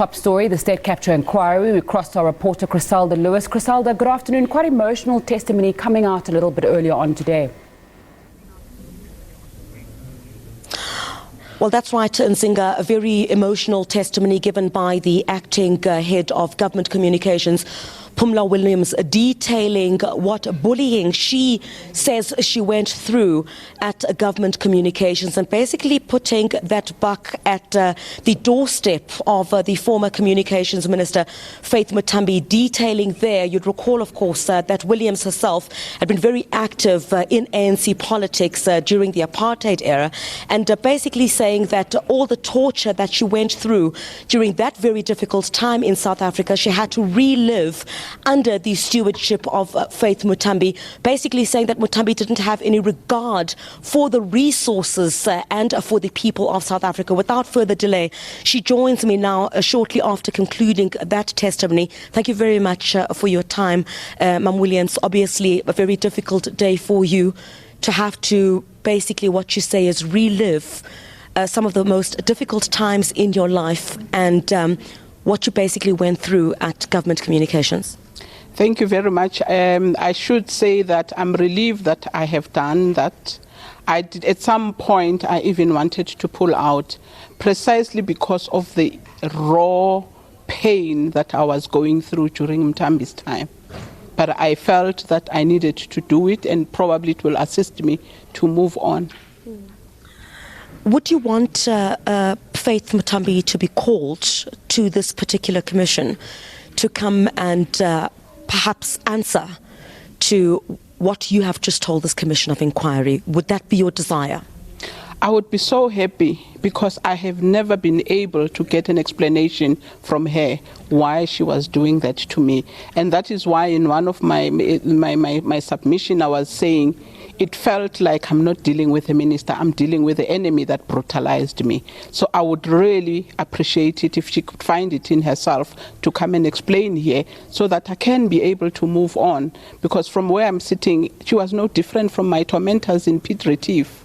Top story, the state capture inquiry. We crossed our reporter Criselda Lewis. Criselda, good afternoon. Quite emotional testimony coming out a little bit earlier on today. Well, that's right, Nzinga. A very emotional testimony given by the acting head of government communications, Phumla Williams, detailing what bullying she says she went through at government communications and basically putting that buck at the doorstep of the former communications minister, Faith Muthambi, detailing there. You'd recall, of course, that Williams herself had been very active in ANC politics during the apartheid era, and basically saying that all the torture that she went through during that very difficult time in South Africa, she had to relive under the stewardship of Faith Muthambi, basically saying that Muthambi didn't have any regard for the resources and for the people of South Africa. Without further delay, she joins me now shortly after concluding that testimony. Thank you very much for your time, Mam Williams. Obviously, a very difficult day for you to have to basically, what you say is relive some of the most difficult times in your life and what you basically went through at government communications. Thank you very much. I should say that I'm relieved that I have done that. I did, at some point, I even wanted to pull out precisely because of the raw pain that I was going through during Mthambi's time. But I felt that I needed to do it, and probably it will assist me to move on. Would you want Faith Muthambi to be called to this particular commission to come and perhaps answer to what you have just told this commission of inquiry? Would that be your desire? I would be so happy, because I have never been able to get an explanation from her why she was doing that to me. And that is why in one of my submission I was saying it felt like I'm not dealing with a minister, I'm dealing with the enemy that brutalized me. So I would really appreciate it if she could find it in herself to come and explain here so that I can be able to move on. Because from where I'm sitting, she was no different from my tormentors in Piet Retief.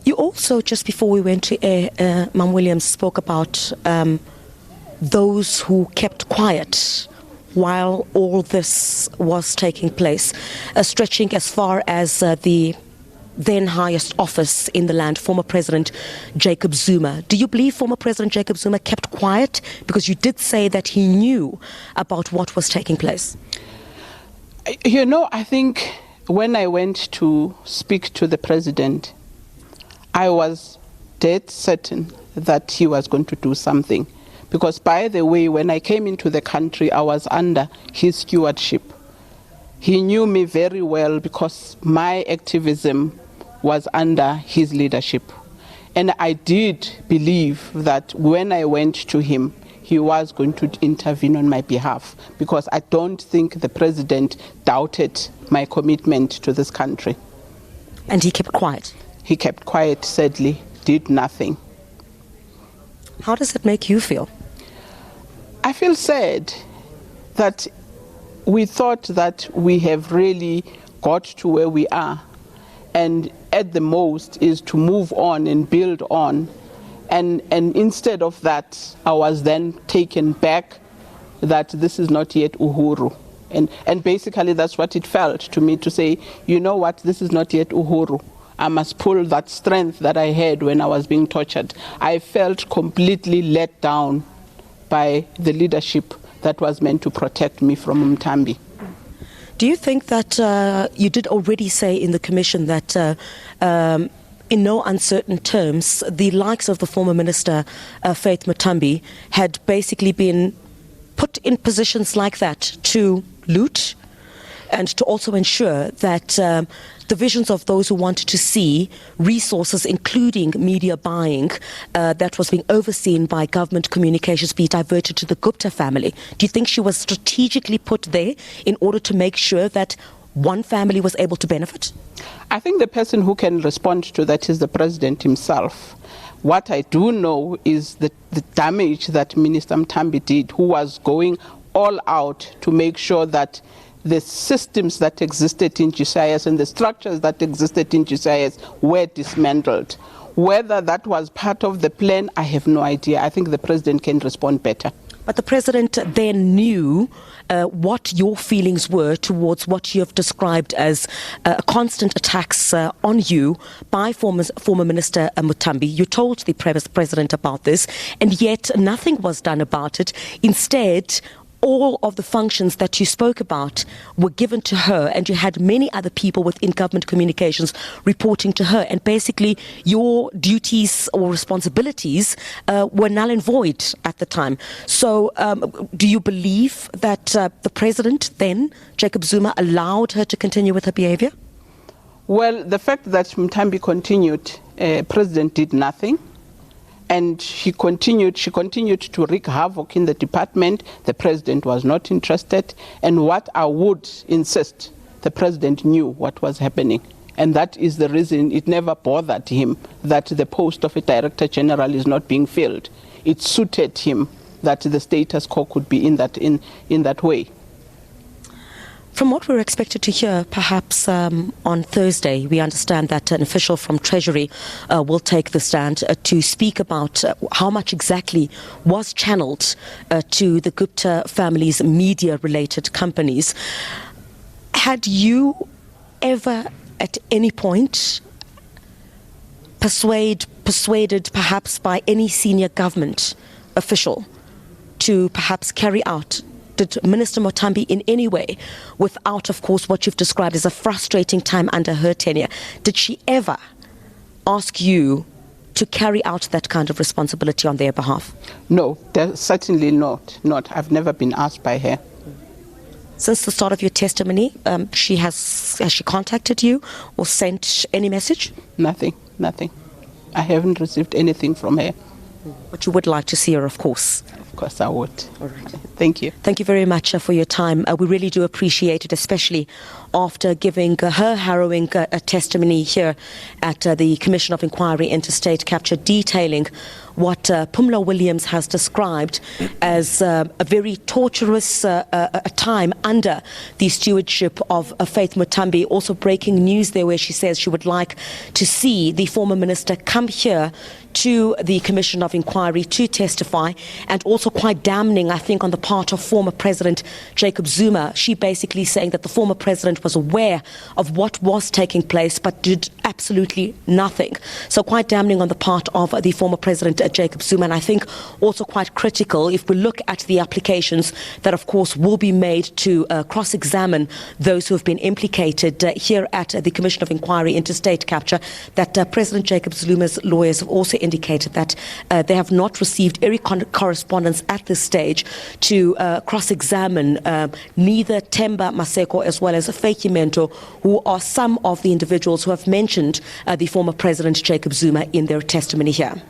You also, just before we went to air, Mam Williams spoke about those who kept quiet while all this was taking place, stretching as far as the then highest office in the land, former President Jacob Zuma. Do you believe former President Jacob Zuma kept quiet? Because you did say that he knew about what was taking place. You know, I think when I went to speak to the president, I was dead certain that he was going to do something. Because, by the way, when I came into the country, I was under his stewardship. He knew me very well because my activism was under his leadership. And I did believe that when I went to him, he was going to intervene on my behalf, because I don't think the president doubted my commitment to this country. And he kept quiet? He kept quiet, sadly, did nothing. How does it make you feel? I feel sad that we thought that we have really got to where we are, and at the most is to move on and build on. And instead of that, I was then taken back that this is not yet Uhuru. And basically that's what it felt to me, to say, you know what, this is not yet Uhuru. I must pull that strength that I had when I was being tortured. I felt completely let down by the leadership that was meant to protect me from Mthambi. Do you think that you did already say in the commission that in no uncertain terms, the likes of the former minister, Faith Muthambi, had basically been put in positions like that to loot and to also ensure that the visions of those who wanted to see resources, including media buying, that was being overseen by government communications, be diverted to the Gupta family? Do you think she was strategically put there in order to make sure that one family was able to benefit? I think the person who can respond to that is the president himself. What I do know is the damage that Minister Mthambi did, who was going all out to make sure that the systems that existed in GCIS and the structures that existed in GCIS were dismantled. Whether that was part of the plan, I have no idea. I think the president can respond better. But the president then knew what your feelings were towards what you have described as constant attacks on you by former Minister Muthambi. You told the president about this, and yet nothing was done about it. Instead, all of the functions that you spoke about were given to her, and you had many other people within government communications reporting to her, and basically your duties or responsibilities were null and void at the time. So do you believe that the president then, Jacob Zuma, allowed her to continue with her behavior? Well, the fact that Muthambi continued, president did nothing. And she continued to wreak havoc in the department. The president was not interested. And what I would insist, the president knew what was happening. And that is the reason it never bothered him that the post of a Director-General is not being filled. It suited him that the status quo could be in that way. From what we're expected to hear, perhaps on Thursday, we understand that an official from Treasury will take the stand to speak about how much exactly was channeled to the Gupta family's media-related companies. Had you ever at any point persuaded perhaps by any senior government official to perhaps carry out? Did Minister Muthambi in any way, without, of course, what you've described as a frustrating time under her tenure, did she ever ask you to carry out that kind of responsibility on their behalf? No, certainly not. I've never been asked by her. Since the start of your testimony, has she contacted you or sent any message? Nothing. I haven't received anything from her. But you would like to see her, of course. Of course I would. All right. Thank you. Thank you very much for your time. We really do appreciate it, especially after giving her harrowing testimony here at the Commission of Inquiry into State Capture, detailing what Phumla Williams has described as a very torturous time under the stewardship of Faith Muthambi. Also breaking news there where she says she would like to see the former minister come here to the Commission of Inquiry to testify, and also quite damning, I think, on the part of former President Jacob Zuma. She basically saying that the former president was aware of what was taking place but did absolutely nothing. So quite damning on the part of the former President Jacob Zuma, and I think also quite critical if we look at the applications that, of course, will be made to cross-examine those who have been implicated here at the Commission of Inquiry into State Capture, that President Jacob Zuma's lawyers have also indicated that they have not received any correspondence at this stage to cross-examine neither Temba Maseko as well as Faith Mento, who are some of the individuals who have mentioned the former President Jacob Zuma in their testimony here.